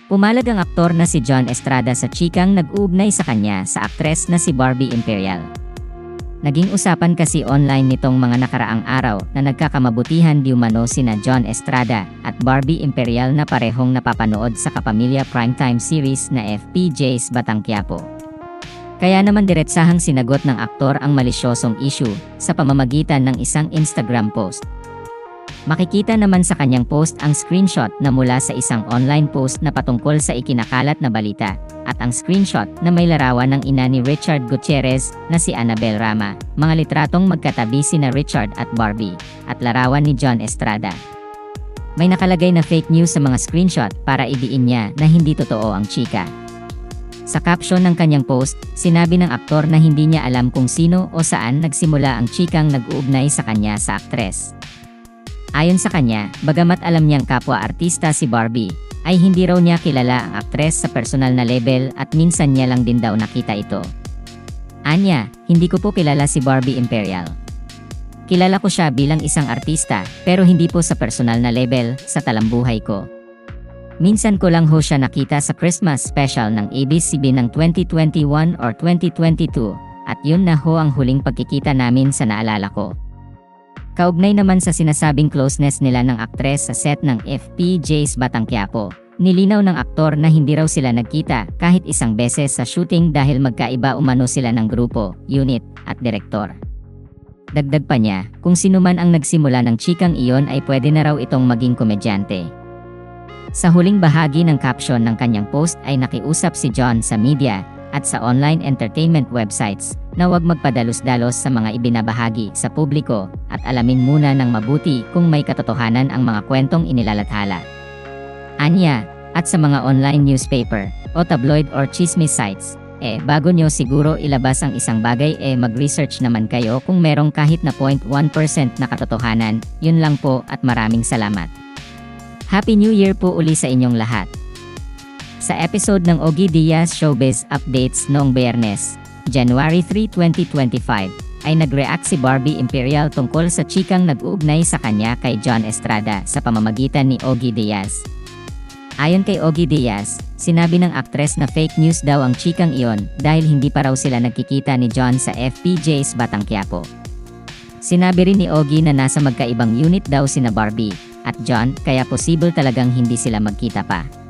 Pumalag ang aktor na si John Estrada sa chikang nag-uugnay sa kanya sa aktres na si Barbie Imperial. Naging usapan kasi online nitong mga nakaraang araw na nagkakamabutihan di umano sina John Estrada at Barbie Imperial na parehong napapanood sa kapamilya primetime series na FPJ's Batang Quiapo. Kaya naman diretsahang sinagot ng aktor ang malisyosong issue sa pamamagitan ng isang Instagram post. Makikita naman sa kanyang post ang screenshot na mula sa isang online post na patungkol sa ikinakalat na balita, at ang screenshot na may larawan ng ina ni Richard Gutierrez na si Annabel Rama, mga litratong magkatabi sina Richard at Barbie, at larawan ni John Estrada. May nakalagay na fake news sa mga screenshot para idiin niya na hindi totoo ang chika. Sa caption ng kanyang post, sinabi ng aktor na hindi niya alam kung sino o saan nagsimula ang chikang nag-uugnay sa kanya sa aktres. Ayon sa kanya, bagamat alam niyang kapwa-artista si Barbie, ay hindi raw niya kilala ang aktres sa personal na level at minsan niya lang din daw nakita ito. Anya, hindi ko po kilala si Barbie Imperial. Kilala ko siya bilang isang artista, pero hindi po sa personal na level sa talambuhay ko. Minsan ko lang ho siya nakita sa Christmas special ng ABS-CBN ng 2021 or 2022, at yun na ho ang huling pagkikita namin sa naalala ko. Kaugnay naman sa sinasabing closeness nila ng aktres sa set ng FPJ's Batang Quiapo, nilinaw ng aktor na hindi raw sila nagkita kahit isang beses sa shooting dahil magkaiba umano sila ng grupo, unit, at direktor. Dagdag pa niya, kung sino man ang nagsimula ng chikang iyon ay pwede na raw itong maging komedyante. Sa huling bahagi ng caption ng kanyang post ay nakiusap si John sa media at sa online entertainment websites na huwag magpadalos-dalos sa mga ibinabahagi sa publiko at alamin muna ng mabuti kung may katotohanan ang mga kwentong inilalathala. Anya, at sa mga online newspaper o tabloid or chismis sites, bago nyo siguro ilabas ang isang bagay mag-research naman kayo kung merong kahit na 0.1% na katotohanan. Yun lang po at maraming salamat. Happy New Year po uli sa inyong lahat. Sa episode ng Ogie Diaz Showbiz Updates noong Biyernes, January 3, 2025, ay nag-react si Barbie Imperial tungkol sa chikang nag-uugnay sa kanya kay John Estrada sa pamamagitan ni Ogie Diaz. Ayon kay Ogie Diaz, sinabi ng aktres na fake news daw ang chikang iyon dahil hindi pa raw sila nagkikita ni John sa FPJ's Batang Quiapo. Sinabi rin ni Ogie na nasa magkaibang unit daw sina Barbie at John kaya posible talagang hindi sila magkita pa.